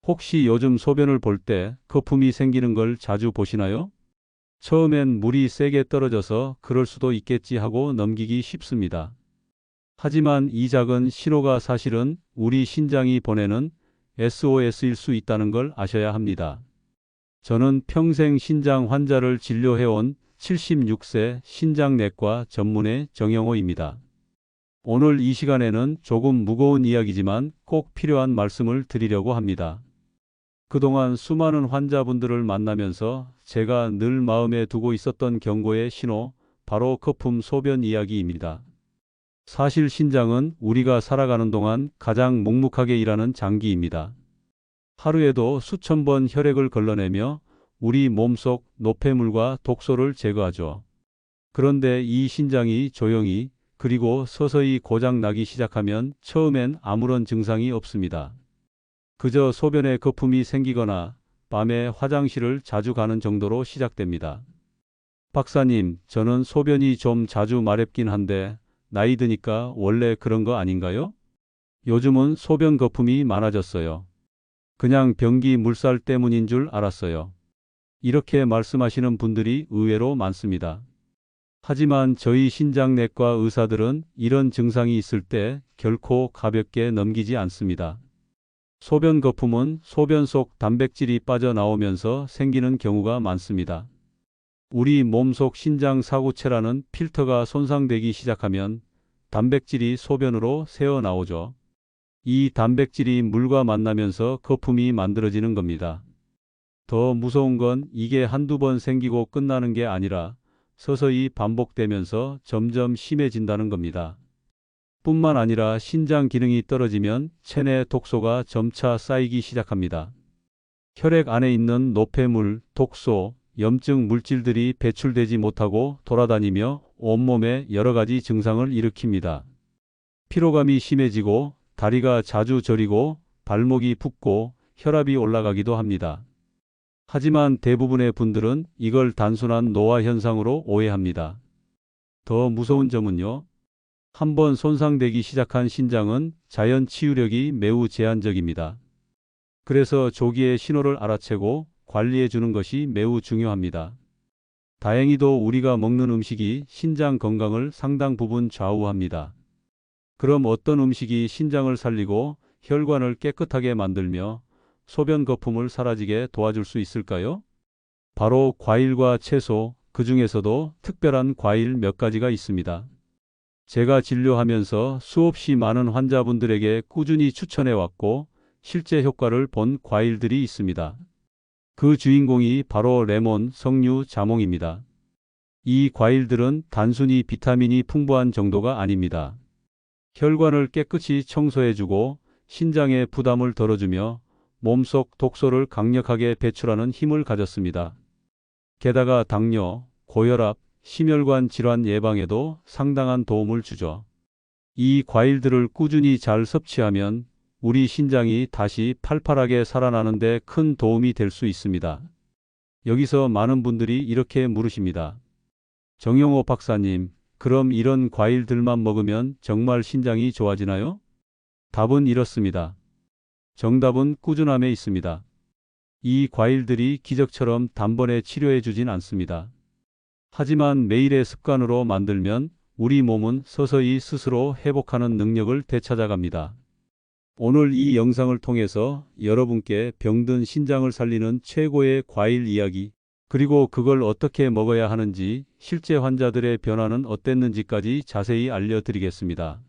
혹시 요즘 소변을 볼 때 거품이 생기는 걸 자주 보시나요? 처음엔 물이 세게 떨어져서 그럴 수도 있겠지 하고 넘기기 쉽습니다. 하지만 이 작은 신호가 사실은 우리 신장이 보내는 SOS일 수 있다는 걸 아셔야 합니다. 저는 평생 신장 환자를 진료해온 76세 신장내과 전문의 정영호입니다. 오늘 이 시간에는 조금 무거운 이야기지만 꼭 필요한 말씀을 드리려고 합니다. 그동안 수많은 환자분들을 만나면서 제가 늘 마음에 두고 있었던 경고의 신호, 바로 거품 소변 이야기입니다. 사실 신장은 우리가 살아가는 동안 가장 묵묵하게 일하는 장기입니다. 하루에도 수천 번 혈액을 걸러내며 우리 몸속 노폐물과 독소를 제거하죠. 그런데 이 신장이 조용히 그리고 서서히 고장 나기 시작하면 처음엔 아무런 증상이 없습니다. 그저 소변에 거품이 생기거나 밤에 화장실을 자주 가는 정도로 시작됩니다. 박사님, 저는 소변이 좀 자주 마렵긴 한데 나이 드니까 원래 그런 거 아닌가요? 요즘은 소변 거품이 많아졌어요. 그냥 변기 물살 때문인 줄 알았어요. 이렇게 말씀하시는 분들이 의외로 많습니다. 하지만 저희 신장내과 의사들은 이런 증상이 있을 때 결코 가볍게 넘기지 않습니다. 소변 거품은 소변 속 단백질이 빠져나오면서 생기는 경우가 많습니다. 우리 몸속 신장 사구체라는 필터가 손상되기 시작하면 단백질이 소변으로 새어나오죠. 이 단백질이 물과 만나면서 거품이 만들어지는 겁니다. 더 무서운 건 이게 한두 번 생기고 끝나는 게 아니라 서서히 반복되면서 점점 심해진다는 겁니다. 뿐만 아니라 신장 기능이 떨어지면 체내 독소가 점차 쌓이기 시작합니다. 혈액 안에 있는 노폐물, 독소, 염증 물질들이 배출되지 못하고 돌아다니며 온몸에 여러 가지 증상을 일으킵니다. 피로감이 심해지고 다리가 자주 저리고 발목이 붓고 혈압이 올라가기도 합니다. 하지만 대부분의 분들은 이걸 단순한 노화 현상으로 오해합니다. 더 무서운 점은요. 한번 손상되기 시작한 신장은 자연 치유력이 매우 제한적입니다. 그래서 조기에 신호를 알아채고 관리해 주는 것이 매우 중요합니다. 다행히도 우리가 먹는 음식이 신장 건강을 상당 부분 좌우합니다. 그럼 어떤 음식이 신장을 살리고 혈관을 깨끗하게 만들며 소변 거품을 사라지게 도와줄 수 있을까요? 바로 과일과 채소, 그 중에서도 특별한 과일 몇 가지가 있습니다. 제가 진료하면서 수없이 많은 환자분들에게 꾸준히 추천해 왔고 실제 효과를 본 과일들이 있습니다. 그 주인공이 바로 레몬, 석류, 자몽입니다. 이 과일들은 단순히 비타민이 풍부한 정도가 아닙니다. 혈관을 깨끗이 청소해주고 신장의 부담을 덜어주며 몸속 독소를 강력하게 배출하는 힘을 가졌습니다. 게다가 당뇨, 고혈압, 심혈관 질환 예방에도 상당한 도움을 주죠. 이 과일들을 꾸준히 잘 섭취하면 우리 신장이 다시 팔팔하게 살아나는 데 큰 도움이 될 수 있습니다. 여기서 많은 분들이 이렇게 물으십니다. 정영호 박사님, 그럼 이런 과일들만 먹으면 정말 신장이 좋아지나요? 답은 이렇습니다. 정답은 꾸준함에 있습니다. 이 과일들이 기적처럼 단번에 치료해 주진 않습니다. 하지만 매일의 습관으로 만들면 우리 몸은 서서히 스스로 회복하는 능력을 되찾아갑니다. 오늘 이 영상을 통해서 여러분께 병든 신장을 살리는 최고의 과일 이야기, 그리고 그걸 어떻게 먹어야 하는지, 실제 환자들의 변화는 어땠는지까지 자세히 알려드리겠습니다.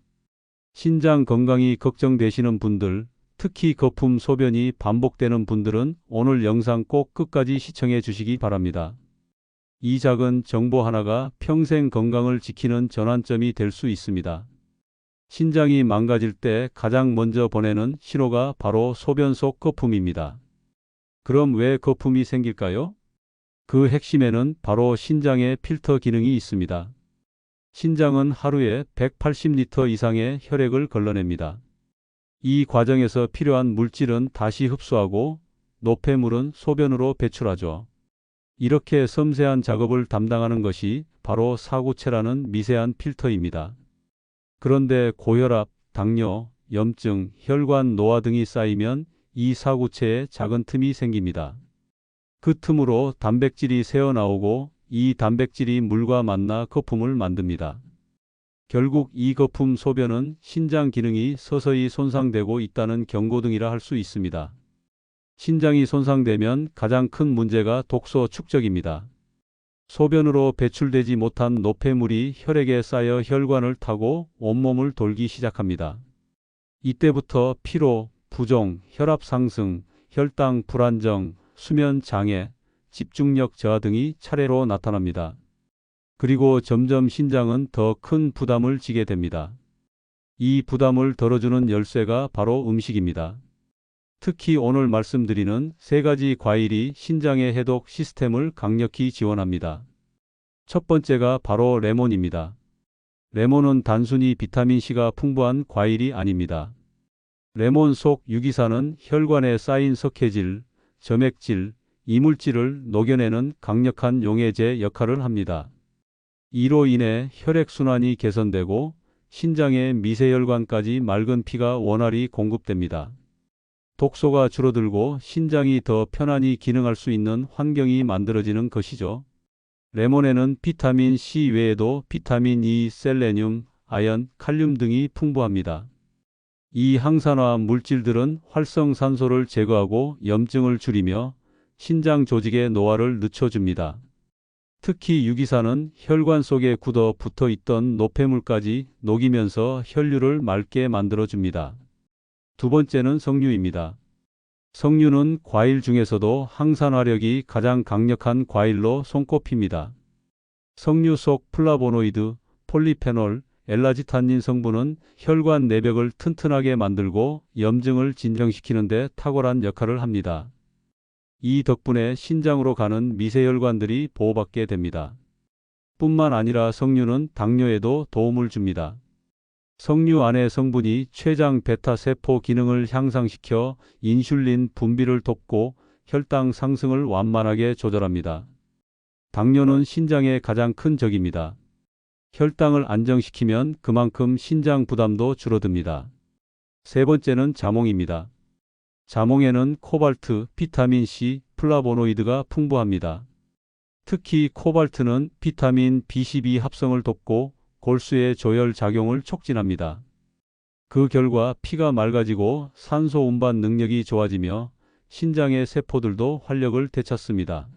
신장 건강이 걱정되시는 분들, 특히 거품 소변이 반복되는 분들은 오늘 영상 꼭 끝까지 시청해 주시기 바랍니다. 이 작은 정보 하나가 평생 건강을 지키는 전환점이 될 수 있습니다. 신장이 망가질 때 가장 먼저 보내는 신호가 바로 소변 속 거품입니다. 그럼 왜 거품이 생길까요? 그 핵심에는 바로 신장의 필터 기능이 있습니다. 신장은 하루에 180리터 이상의 혈액을 걸러냅니다. 이 과정에서 필요한 물질은 다시 흡수하고 노폐물은 소변으로 배출하죠. 이렇게 섬세한 작업을 담당하는 것이 바로 사구체라는 미세한 필터입니다. 그런데 고혈압, 당뇨, 염증, 혈관 노화 등이 쌓이면 이 사구체에 작은 틈이 생깁니다. 그 틈으로 단백질이 새어나오고 이 단백질이 물과 만나 거품을 만듭니다. 결국 이 거품 소변은 신장 기능이 서서히 손상되고 있다는 경고등이라 할 수 있습니다. 신장이 손상되면 가장 큰 문제가 독소 축적입니다. 소변으로 배출되지 못한 노폐물이 혈액에 쌓여 혈관을 타고 온몸을 돌기 시작합니다. 이때부터 피로, 부종, 혈압 상승, 혈당 불안정, 수면 장애, 집중력 저하 등이 차례로 나타납니다. 그리고 점점 신장은 더 큰 부담을 지게 됩니다. 이 부담을 덜어주는 열쇠가 바로 음식입니다. 특히 오늘 말씀드리는 세 가지 과일이 신장의 해독 시스템을 강력히 지원합니다. 첫 번째가 바로 레몬입니다. 레몬은 단순히 비타민C가 풍부한 과일이 아닙니다. 레몬 속 유기산은 혈관에 쌓인 석회질, 점액질, 이물질을 녹여내는 강력한 용해제 역할을 합니다. 이로 인해 혈액순환이 개선되고 신장의 미세혈관까지 맑은 피가 원활히 공급됩니다. 독소가 줄어들고 신장이 더 편안히 기능할 수 있는 환경이 만들어지는 것이죠. 레몬에는 비타민 C 외에도 비타민 E, 셀레늄, 아연, 칼륨 등이 풍부합니다. 이 항산화 물질들은 활성산소를 제거하고 염증을 줄이며 신장 조직의 노화를 늦춰줍니다. 특히 유기산은 혈관 속에 굳어 붙어 있던 노폐물까지 녹이면서 혈류를 맑게 만들어줍니다. 두 번째는 석류입니다. 석류는 과일 중에서도 항산화력이 가장 강력한 과일로 손꼽힙니다. 석류 속 플라보노이드, 폴리페놀, 엘라지탄닌 성분은 혈관 내벽을 튼튼하게 만들고 염증을 진정시키는 데 탁월한 역할을 합니다. 이 덕분에 신장으로 가는 미세혈관들이 보호받게 됩니다. 뿐만 아니라 석류는 당뇨에도 도움을 줍니다. 석류 안의 성분이 췌장 베타 세포 기능을 향상시켜 인슐린 분비를 돕고 혈당 상승을 완만하게 조절합니다. 당뇨는 신장의 가장 큰 적입니다. 혈당을 안정시키면 그만큼 신장 부담도 줄어듭니다. 세 번째는 자몽입니다. 자몽에는 코발트, 비타민C, 플라보노이드가 풍부합니다. 특히 코발트는 비타민 B12 합성을 돕고 골수의 조혈 작용을 촉진합니다. 그 결과 피가 맑아지고 산소 운반 능력이 좋아지며 신장의 세포들도 활력을 되찾습니다.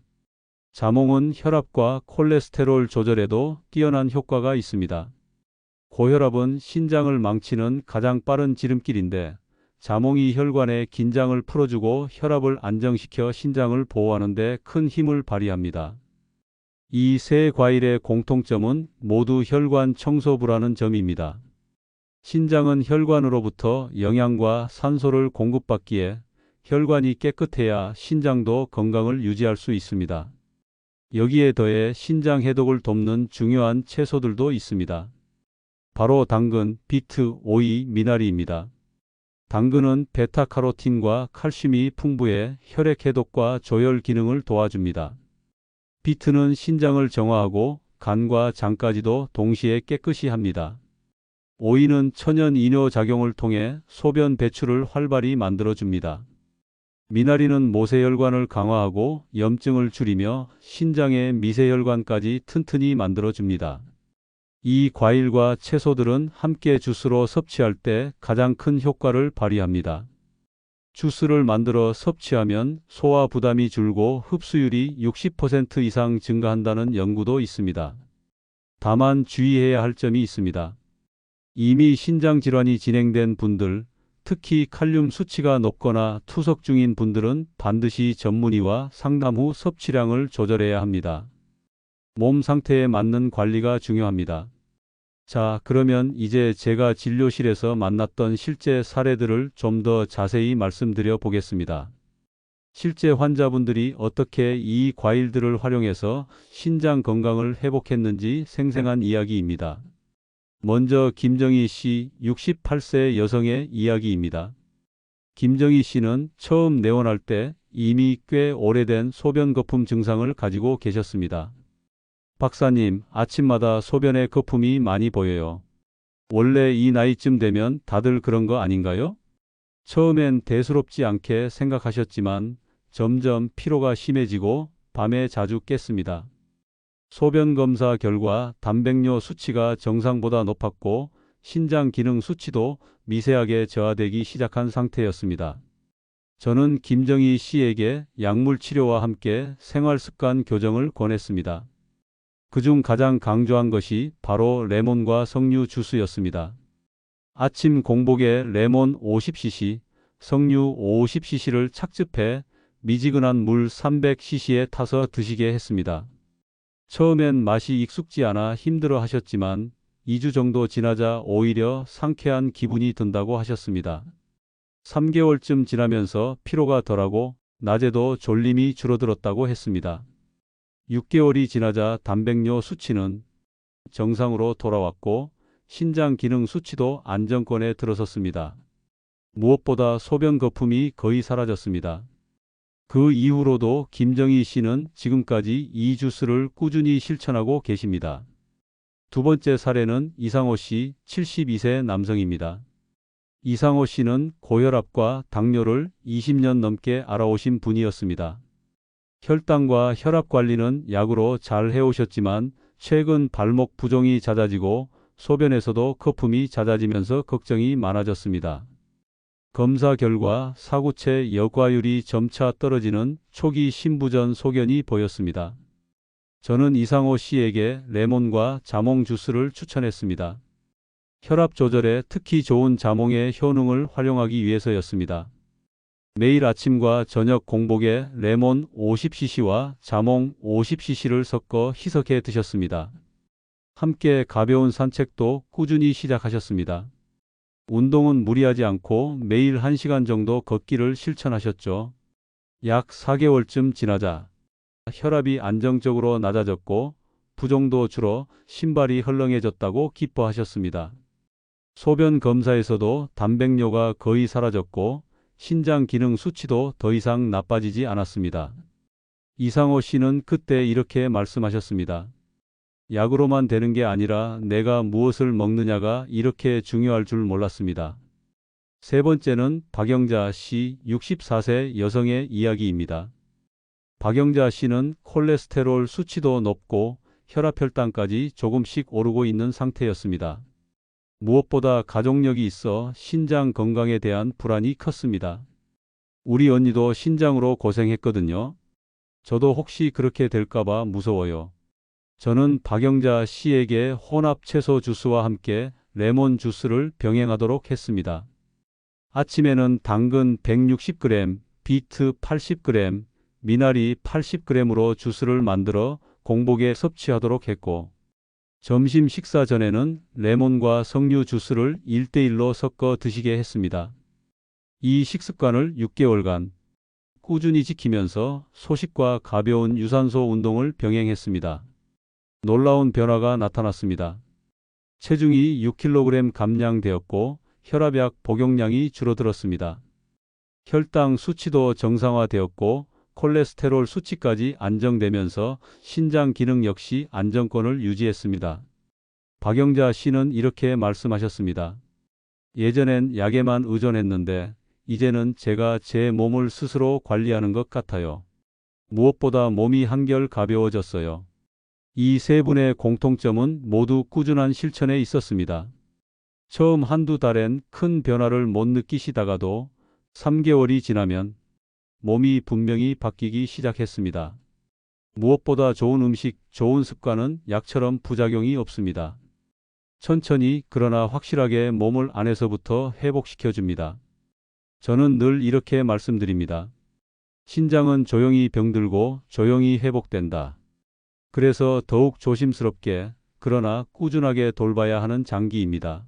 자몽은 혈압과 콜레스테롤 조절에도 뛰어난 효과가 있습니다. 고혈압은 신장을 망치는 가장 빠른 지름길인데 자몽이 혈관의 긴장을 풀어주고 혈압을 안정시켜 신장을 보호하는 데 큰 힘을 발휘합니다. 이 세 과일의 공통점은 모두 혈관 청소부라는 점입니다. 신장은 혈관으로부터 영양과 산소를 공급받기에 혈관이 깨끗해야 신장도 건강을 유지할 수 있습니다. 여기에 더해 신장 해독을 돕는 중요한 채소들도 있습니다. 바로 당근, 비트, 오이, 미나리입니다. 당근은 베타카로틴과 칼슘이 풍부해 혈액 해독과 조혈 기능을 도와줍니다. 비트는 신장을 정화하고 간과 장까지도 동시에 깨끗이 합니다. 오이는 천연 이뇨 작용을 통해 소변 배출을 활발히 만들어줍니다. 미나리는 모세혈관을 강화하고 염증을 줄이며 신장의 미세혈관까지 튼튼히 만들어줍니다. 이 과일과 채소들은 함께 주스로 섭취할 때 가장 큰 효과를 발휘합니다. 주스를 만들어 섭취하면 소화 부담이 줄고 흡수율이 60% 이상 증가한다는 연구도 있습니다. 다만 주의해야 할 점이 있습니다. 이미 신장 질환이 진행된 분들, 특히 칼륨 수치가 높거나 투석 중인 분들은 반드시 전문의와 상담 후 섭취량을 조절해야 합니다. 몸 상태에 맞는 관리가 중요합니다. 자, 그러면 이제 제가 진료실에서 만났던 실제 사례들을 좀 더 자세히 말씀드려 보겠습니다. 실제 환자분들이 어떻게 이 과일들을 활용해서 신장 건강을 회복했는지 생생한 이야기입니다. 먼저 김정희 씨 68세 여성의 이야기입니다. 김정희 씨는 처음 내원할 때 이미 꽤 오래된 소변 거품 증상을 가지고 계셨습니다. 박사님, 아침마다 소변에 거품이 많이 보여요. 원래 이 나이쯤 되면 다들 그런 거 아닌가요? 처음엔 대수롭지 않게 생각하셨지만 점점 피로가 심해지고 밤에 자주 깼습니다. 소변 검사 결과 단백뇨 수치가 정상보다 높았고 신장 기능 수치도 미세하게 저하되기 시작한 상태였습니다. 저는 김정희 씨에게 약물 치료와 함께 생활 습관 교정을 권했습니다. 그중 가장 강조한 것이 바로 레몬과 석류 주스였습니다. 아침 공복에 레몬 50cc, 석류 50cc를 착즙해 미지근한 물 300cc에 타서 드시게 했습니다. 처음엔 맛이 익숙지 않아 힘들어 하셨지만 2주 정도 지나자 오히려 상쾌한 기분이 든다고 하셨습니다. 3개월쯤 지나면서 피로가 덜하고 낮에도 졸림이 줄어들었다고 했습니다. 6개월이 지나자 단백뇨 수치는 정상으로 돌아왔고 신장 기능 수치도 안정권에 들어섰습니다. 무엇보다 소변 거품이 거의 사라졌습니다. 그 이후로도 김정희 씨는 지금까지 이 주스를 꾸준히 실천하고 계십니다. 두 번째 사례는 이상호 씨 72세 남성입니다. 이상호 씨는 고혈압과 당뇨를 20년 넘게 앓아오신 분이었습니다. 혈당과 혈압 관리는 약으로 잘 해오셨지만 최근 발목 부종이 잦아지고 소변에서도 거품이 잦아지면서 걱정이 많아졌습니다. 검사 결과 사구체 여과율이 점차 떨어지는 초기 신부전 소견이 보였습니다. 저는 이상호 씨에게 레몬과 자몽 주스를 추천했습니다. 혈압 조절에 특히 좋은 자몽의 효능을 활용하기 위해서였습니다. 매일 아침과 저녁 공복에 레몬 50cc와 자몽 50cc를 섞어 희석해 드셨습니다. 함께 가벼운 산책도 꾸준히 시작하셨습니다. 운동은 무리하지 않고 매일 1시간 정도 걷기를 실천하셨죠. 약 4개월쯤 지나자 혈압이 안정적으로 낮아졌고 부종도 줄어 신발이 헐렁해졌다고 기뻐하셨습니다. 소변 검사에서도 단백뇨가 거의 사라졌고 신장 기능 수치도 더 이상 나빠지지 않았습니다. 이상호 씨는 그때 이렇게 말씀하셨습니다. 약으로만 되는 게 아니라 내가 무엇을 먹느냐가 이렇게 중요할 줄 몰랐습니다. 세 번째는 박영자 씨 64세 여성의 이야기입니다. 박영자 씨는 콜레스테롤 수치도 높고 혈압혈당까지 조금씩 오르고 있는 상태였습니다. 무엇보다 가족력이 있어 신장 건강에 대한 불안이 컸습니다. 우리 언니도 신장으로 고생했거든요. 저도 혹시 그렇게 될까봐 무서워요. 저는 박영자 씨에게 혼합 채소 주스와 함께 레몬 주스를 병행하도록 했습니다. 아침에는 당근 160g, 비트 80g, 미나리 80g으로 주스를 만들어 공복에 섭취하도록 했고, 점심 식사 전에는 레몬과 석류 주스를 1대1로 섞어 드시게 했습니다. 이 식습관을 6개월간 꾸준히 지키면서 소식과 가벼운 유산소 운동을 병행했습니다. 놀라운 변화가 나타났습니다. 체중이 6kg 감량되었고 혈압약 복용량이 줄어들었습니다. 혈당 수치도 정상화되었고 콜레스테롤 수치까지 안정되면서 신장 기능 역시 안정권을 유지했습니다. 박영자 씨는 이렇게 말씀하셨습니다. 예전엔 약에만 의존했는데 이제는 제가 제 몸을 스스로 관리하는 것 같아요. 무엇보다 몸이 한결 가벼워졌어요. 이 세 분의 공통점은 모두 꾸준한 실천에 있었습니다. 처음 한두 달엔 큰 변화를 못 느끼시다가도 3개월이 지나면 몸이 분명히 바뀌기 시작했습니다. 무엇보다 좋은 음식, 좋은 습관은 약처럼 부작용이 없습니다. 천천히 그러나 확실하게 몸을 안에서부터 회복시켜줍니다. 저는 늘 이렇게 말씀드립니다. 신장은 조용히 병들고 조용히 회복된다. 그래서 더욱 조심스럽게 그러나 꾸준하게 돌봐야 하는 장기입니다.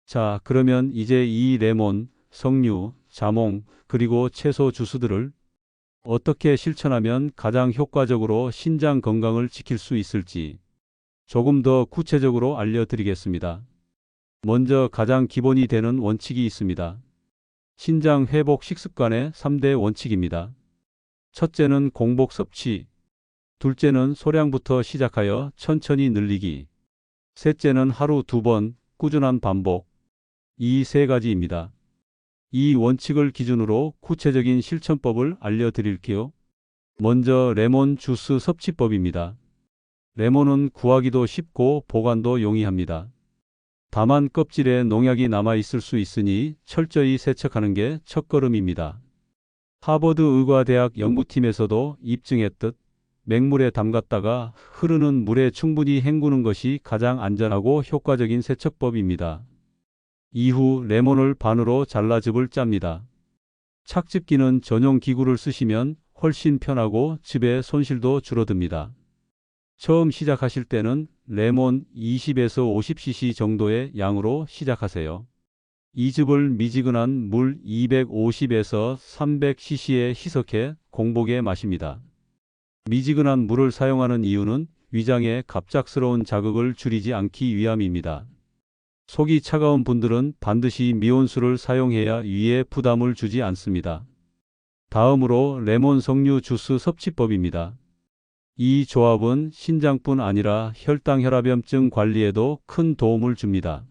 자, 그러면 이제 이 레몬, 석류, 자몽, 그리고 채소 주스들을 어떻게 실천하면 가장 효과적으로 신장 건강을 지킬 수 있을지 조금 더 구체적으로 알려드리겠습니다. 먼저 가장 기본이 되는 원칙이 있습니다. 신장 회복 식습관의 3대 원칙입니다. 첫째는 공복 섭취, 둘째는 소량부터 시작하여 천천히 늘리기, 셋째는 하루 2번 꾸준한 반복. 이 세 가지입니다. 이 원칙을 기준으로 구체적인 실천법을 알려드릴게요. 먼저 레몬 주스 섭취법입니다. 레몬은 구하기도 쉽고 보관도 용이합니다. 다만 껍질에 농약이 남아 있을 수 있으니 철저히 세척하는 게 첫걸음입니다. 하버드 의과대학 연구팀에서도 입증했듯 맹물에 담갔다가 흐르는 물에 충분히 헹구는 것이 가장 안전하고 효과적인 세척법입니다. 이후 레몬을 반으로 잘라 즙을 짭니다. 착즙기는 전용 기구를 쓰시면 훨씬 편하고 즙의 손실도 줄어듭니다. 처음 시작하실 때는 레몬 20에서 50cc 정도의 양으로 시작하세요. 이 즙을 미지근한 물 250에서 300cc에 희석해 공복에 마십니다. 미지근한 물을 사용하는 이유는 위장의 갑작스러운 자극을 줄이지 않기 위함입니다. 속이 차가운 분들은 반드시 미온수를 사용해야 위에 부담을 주지 않습니다. 다음으로 레몬 석류 주스 섭취법입니다. 이 조합은 신장뿐 아니라 혈당 혈압염증 관리에도 큰 도움을 줍니다.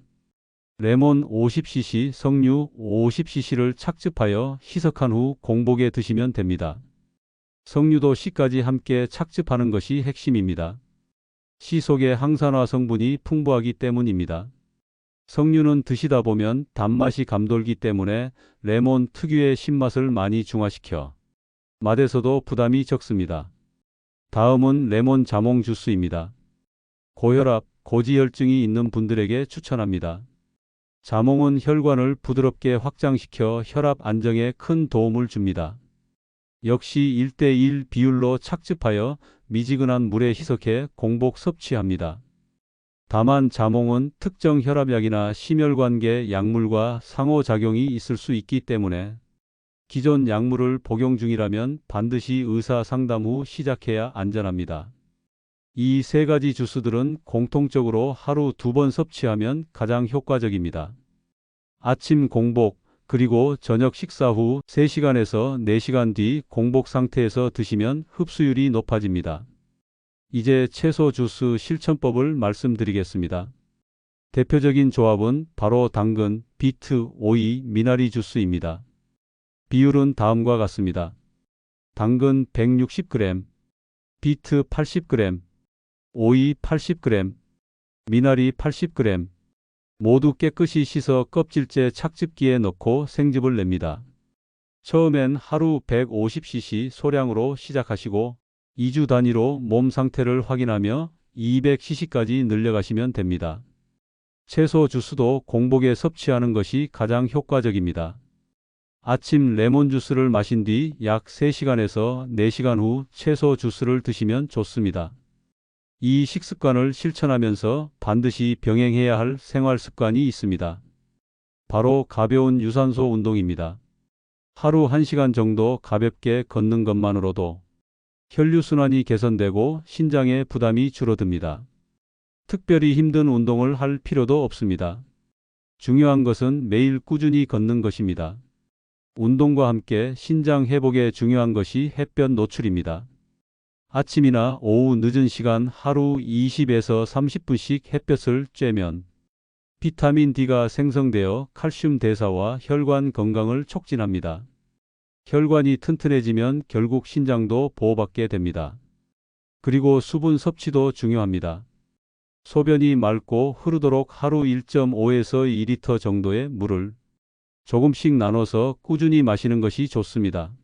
레몬 50cc, 석류 50cc를 착즙하여 희석한 후 공복에 드시면 됩니다. 석류도 씨까지 함께 착즙하는 것이 핵심입니다. 씨 속에 항산화 성분이 풍부하기 때문입니다. 석류는 드시다 보면 단맛이 감돌기 때문에 레몬 특유의 신맛을 많이 중화시켜 맛에서도 부담이 적습니다. 다음은 레몬 자몽 주스입니다. 고혈압, 고지혈증이 있는 분들에게 추천합니다. 자몽은 혈관을 부드럽게 확장시켜 혈압 안정에 큰 도움을 줍니다. 역시 1:1 비율로 착즙하여 미지근한 물에 희석해 공복 섭취합니다. 다만 자몽은 특정 혈압약이나 심혈관계 약물과 상호작용이 있을 수 있기 때문에 기존 약물을 복용 중이라면 반드시 의사 상담 후 시작해야 안전합니다. 이 세 가지 주스들은 공통적으로 하루 2번 섭취하면 가장 효과적입니다. 아침 공복, 그리고 저녁 식사 후 3시간에서 4시간 뒤 공복 상태에서 드시면 흡수율이 높아집니다. 이제 채소 주스 실천법을 말씀드리겠습니다. 대표적인 조합은 바로 당근, 비트, 오이, 미나리 주스입니다. 비율은 다음과 같습니다. 당근 160g, 비트 80g, 오이 80g, 미나리 80g. 모두 깨끗이 씻어 껍질째 착즙기에 넣고 생즙을 냅니다. 처음엔 하루 150cc 소량으로 시작하시고 2주 단위로 몸 상태를 확인하며 200cc까지 늘려가시면 됩니다. 채소 주스도 공복에 섭취하는 것이 가장 효과적입니다. 아침 레몬 주스를 마신 뒤 약 3시간에서 4시간 후 채소 주스를 드시면 좋습니다. 이 식습관을 실천하면서 반드시 병행해야 할 생활 습관이 있습니다. 바로 가벼운 유산소 운동입니다. 하루 1시간 정도 가볍게 걷는 것만으로도 혈류순환이 개선되고 신장의 부담이 줄어듭니다. 특별히 힘든 운동을 할 필요도 없습니다. 중요한 것은 매일 꾸준히 걷는 것입니다. 운동과 함께 신장 회복에 중요한 것이 햇볕 노출입니다. 아침이나 오후 늦은 시간 하루 20에서 30분씩 햇볕을 쬐면 비타민 D가 생성되어 칼슘 대사와 혈관 건강을 촉진합니다. 혈관이 튼튼해지면 결국 신장도 보호받게 됩니다. 그리고 수분 섭취도 중요합니다. 소변이 맑고 흐르도록 하루 1.5에서 2리터 정도의 물을 조금씩 나눠서 꾸준히 마시는 것이 좋습니다.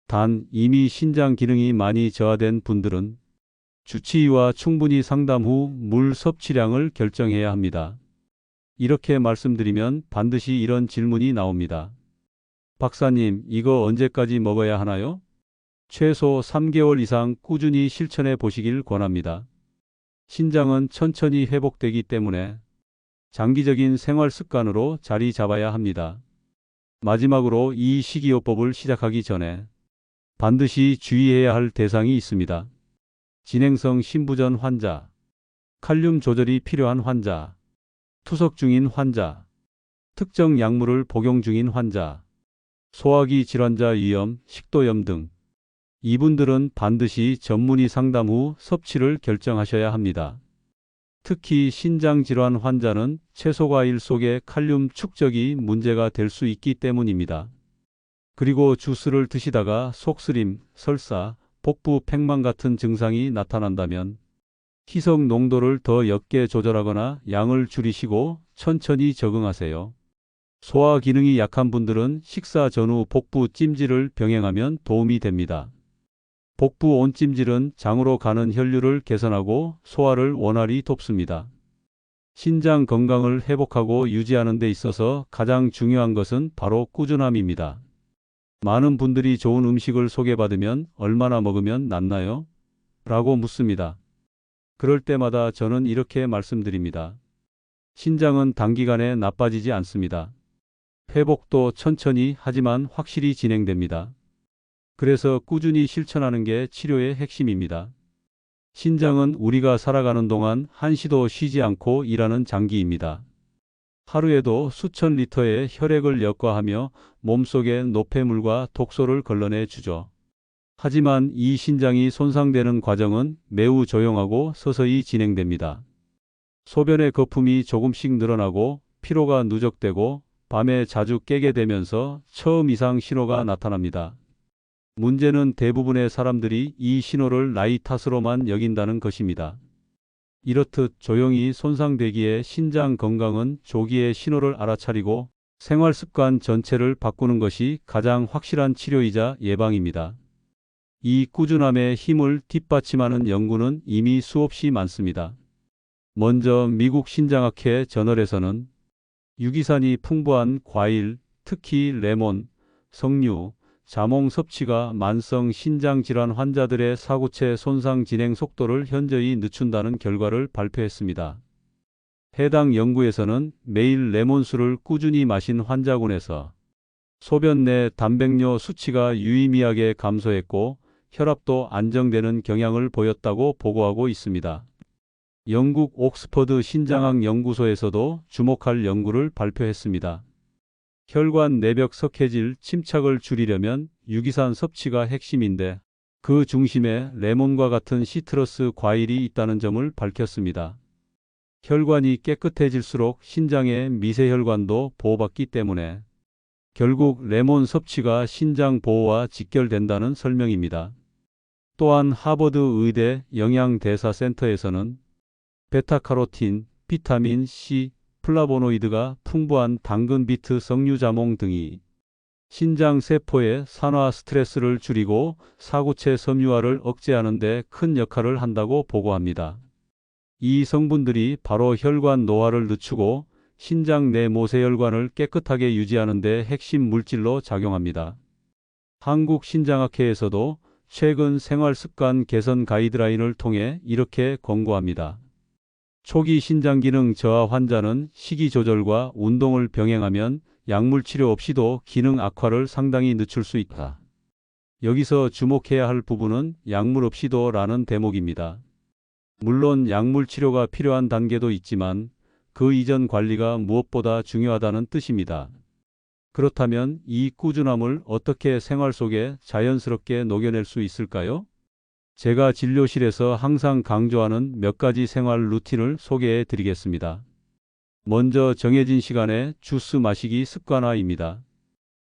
단, 이미 신장 기능이 많이 저하된 분들은 주치의와 충분히 상담 후 물 섭취량을 결정해야 합니다. 이렇게 말씀드리면 반드시 이런 질문이 나옵니다. 박사님, 이거 언제까지 먹어야 하나요? 최소 3개월 이상 꾸준히 실천해 보시길 권합니다. 신장은 천천히 회복되기 때문에 장기적인 생활 습관으로 자리 잡아야 합니다. 마지막으로 이 식이요법을 시작하기 전에 반드시 주의해야 할 대상이 있습니다. 진행성 신부전 환자, 칼륨 조절이 필요한 환자, 투석 중인 환자, 특정 약물을 복용 중인 환자, 소화기 질환자 위염, 식도염 등 이분들은 반드시 전문의 상담 후 섭취를 결정하셔야 합니다. 특히 신장질환 환자는 채소과일 속의 칼륨 축적이 문제가 될 수 있기 때문입니다. 그리고 주스를 드시다가 속쓰림, 설사, 복부 팽만 같은 증상이 나타난다면 희석 농도를 더 옅게 조절하거나 양을 줄이시고 천천히 적응하세요. 소화 기능이 약한 분들은 식사 전후 복부 찜질을 병행하면 도움이 됩니다. 복부 온찜질은 장으로 가는 혈류를 개선하고 소화를 원활히 돕습니다. 신장 건강을 회복하고 유지하는 데 있어서 가장 중요한 것은 바로 꾸준함입니다. 많은 분들이 좋은 음식을 소개받으면 얼마나 먹으면 낫나요? 라고 묻습니다. 그럴 때마다 저는 이렇게 말씀드립니다. 신장은 단기간에 나빠지지 않습니다. 회복도 천천히 하지만 확실히 진행됩니다. 그래서 꾸준히 실천하는 게 치료의 핵심입니다. 신장은 우리가 살아가는 동안 한시도 쉬지 않고 일하는 장기입니다. 하루에도 수천 리터의 혈액을 역과하며 몸속의 노폐물과 독소를 걸러내 주죠. 하지만 이 신장이 손상되는 과정은 매우 조용하고 서서히 진행됩니다. 소변의 거품이 조금씩 늘어나고 피로가 누적되고 밤에 자주 깨게 되면서 처음 이상 신호가 나타납니다. 문제는 대부분의 사람들이 이 신호를 나이 탓으로만 여긴다는 것입니다. 이렇듯 조용히 손상되기에 신장 건강은 조기에 신호를 알아차리고 생활 습관 전체를 바꾸는 것이 가장 확실한 치료이자 예방입니다. 이 꾸준함의 힘을 뒷받침하는 연구는 이미 수없이 많습니다. 먼저 미국 신장학회 저널에서는 유기산이 풍부한 과일, 특히 레몬, 석류, 자몽 섭취가 만성 신장질환 환자들의 사구체 손상 진행 속도를 현저히 늦춘다는 결과를 발표했습니다. 해당 연구에서는 매일 레몬수를 꾸준히 마신 환자군에서 소변 내 단백뇨 수치가 유의미하게 감소했고 혈압도 안정되는 경향을 보였다고 보고하고 있습니다. 영국 옥스퍼드 신장학 연구소에서도 주목할 연구를 발표했습니다. 혈관 내벽 석회질 침착을 줄이려면 유기산 섭취가 핵심인데 그 중심에 레몬과 같은 시트러스 과일이 있다는 점을 밝혔습니다. 혈관이 깨끗해질수록 신장의 미세혈관도 보호받기 때문에 결국 레몬 섭취가 신장 보호와 직결된다는 설명입니다. 또한 하버드 의대 영양대사센터에서는 베타카로틴, 비타민 C, 플라보노이드가 풍부한 당근, 비트, 석류, 자몽 등이 신장 세포의 산화 스트레스를 줄이고 사구체 섬유화를 억제하는 데 큰 역할을 한다고 보고합니다. 이 성분들이 바로 혈관 노화를 늦추고 신장 내 모세혈관을 깨끗하게 유지하는 데 핵심 물질로 작용합니다. 한국신장학회에서도 최근 생활습관 개선 가이드라인을 통해 이렇게 권고합니다. 초기 신장기능 저하 환자는 식이조절과 운동을 병행하면 약물치료 없이도 기능 악화를 상당히 늦출 수 있다. 여기서 주목해야 할 부분은 약물 없이도 라는 대목입니다. 물론 약물치료가 필요한 단계도 있지만 그 이전 관리가 무엇보다 중요하다는 뜻입니다. 그렇다면 이 꾸준함을 어떻게 생활 속에 자연스럽게 녹여낼 수 있을까요? 제가 진료실에서 항상 강조하는 몇 가지 생활 루틴을 소개해 드리겠습니다. 먼저 정해진 시간에 주스 마시기 습관화입니다.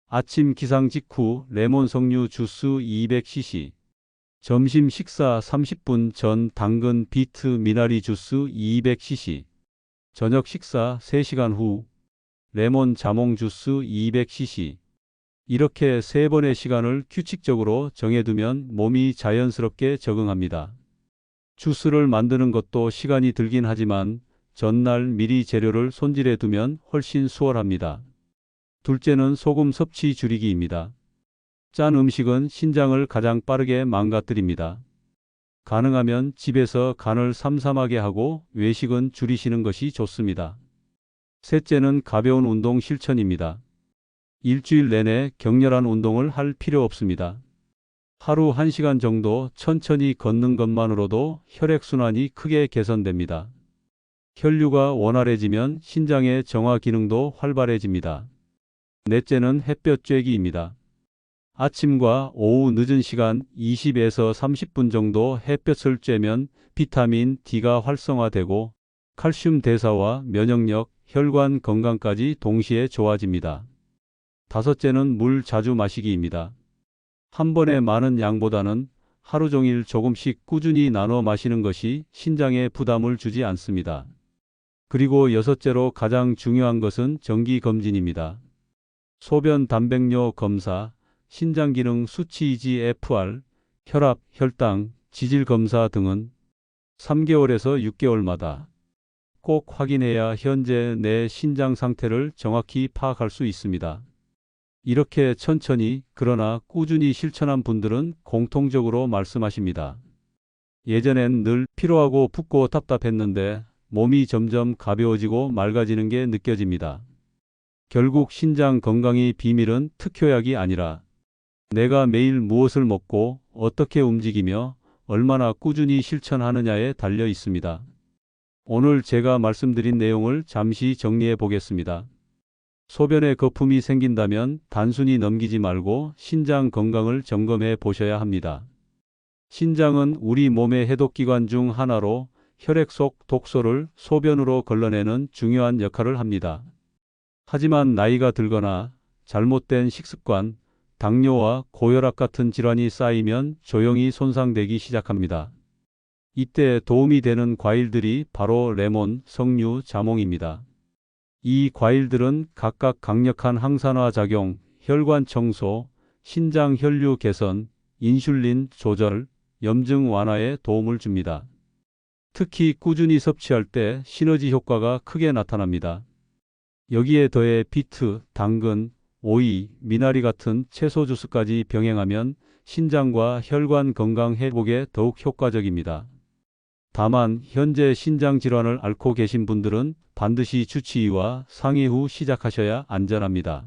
아침 기상 직후 레몬 석류 주스 200cc, 점심 식사 30분 전 당근 비트 미나리 주스 200cc, 저녁 식사 3시간 후 레몬 자몽 주스 200cc. 이렇게 3번의 시간을 규칙적으로 정해두면 몸이 자연스럽게 적응합니다. 주스를 만드는 것도 시간이 들긴 하지만 전날 미리 재료를 손질해 두면 훨씬 수월합니다. 둘째는 소금 섭취 줄이기입니다. 짠 음식은 신장을 가장 빠르게 망가뜨립니다. 가능하면 집에서 간을 삼삼하게 하고 외식은 줄이시는 것이 좋습니다. 셋째는 가벼운 운동 실천입니다. 일주일 내내 격렬한 운동을 할 필요 없습니다. 하루 1시간 정도 천천히 걷는 것만으로도 혈액순환이 크게 개선됩니다. 혈류가 원활해지면 신장의 정화 기능도 활발해집니다. 넷째는 햇볕 쬐기입니다. 아침과 오후 늦은 시간 20에서 30분 정도 햇볕을 쬐면 비타민 D가 활성화되고 칼슘 대사와 면역력, 혈관 건강까지 동시에 좋아집니다. 다섯째는 물 자주 마시기입니다. 한 번에 많은 양보다는 하루 종일 조금씩 꾸준히 나눠 마시는 것이 신장에 부담을 주지 않습니다. 그리고 여섯째로 가장 중요한 것은 정기검진입니다. 소변 단백뇨 검사, 신장기능 수치 eGFR, 혈압, 혈당, 지질 검사 등은 3개월에서 6개월마다 꼭 확인해야 현재 내 신장 상태를 정확히 파악할 수 있습니다. 이렇게 천천히 그러나 꾸준히 실천한 분들은 공통적으로 말씀하십니다. 예전엔 늘 피로하고 붓고 답답했는데 몸이 점점 가벼워지고 맑아지는 게 느껴집니다. 결국 신장 건강의 비밀은 특효약이 아니라 내가 매일 무엇을 먹고 어떻게 움직이며 얼마나 꾸준히 실천하느냐에 달려 있습니다. 오늘 제가 말씀드린 내용을 잠시 정리해 보겠습니다. 소변에 거품이 생긴다면 단순히 넘기지 말고 신장 건강을 점검해 보셔야 합니다. 신장은 우리 몸의 해독기관 중 하나로 혈액 속 독소를 소변으로 걸러내는 중요한 역할을 합니다. 하지만 나이가 들거나 잘못된 식습관, 당뇨와 고혈압 같은 질환이 쌓이면 조용히 손상되기 시작합니다. 이때 도움이 되는 과일들이 바로 레몬, 석류, 자몽입니다. 이 과일들은 각각 강력한 항산화 작용, 혈관 청소, 신장 혈류 개선, 인슐린 조절, 염증 완화에 도움을 줍니다. 특히 꾸준히 섭취할 때 시너지 효과가 크게 나타납니다. 여기에 더해 비트, 당근, 오이, 미나리 같은 채소 주스까지 병행하면 신장과 혈관 건강 회복에 더욱 효과적입니다. 다만 현재 신장 질환을 앓고 계신 분들은 반드시 주치의와 상의 후 시작하셔야 안전합니다.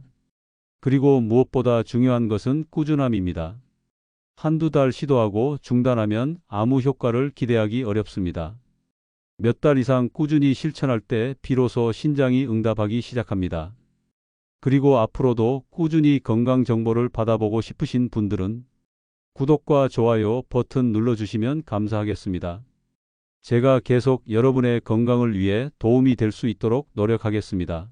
그리고 무엇보다 중요한 것은 꾸준함입니다. 한두 달 시도하고 중단하면 아무 효과를 기대하기 어렵습니다. 몇 달 이상 꾸준히 실천할 때 비로소 신장이 응답하기 시작합니다. 그리고 앞으로도 꾸준히 건강 정보를 받아보고 싶으신 분들은 구독과 좋아요 버튼 눌러주시면 감사하겠습니다. 제가 계속 여러분의 건강을 위해 도움이 될 수 있도록 노력하겠습니다.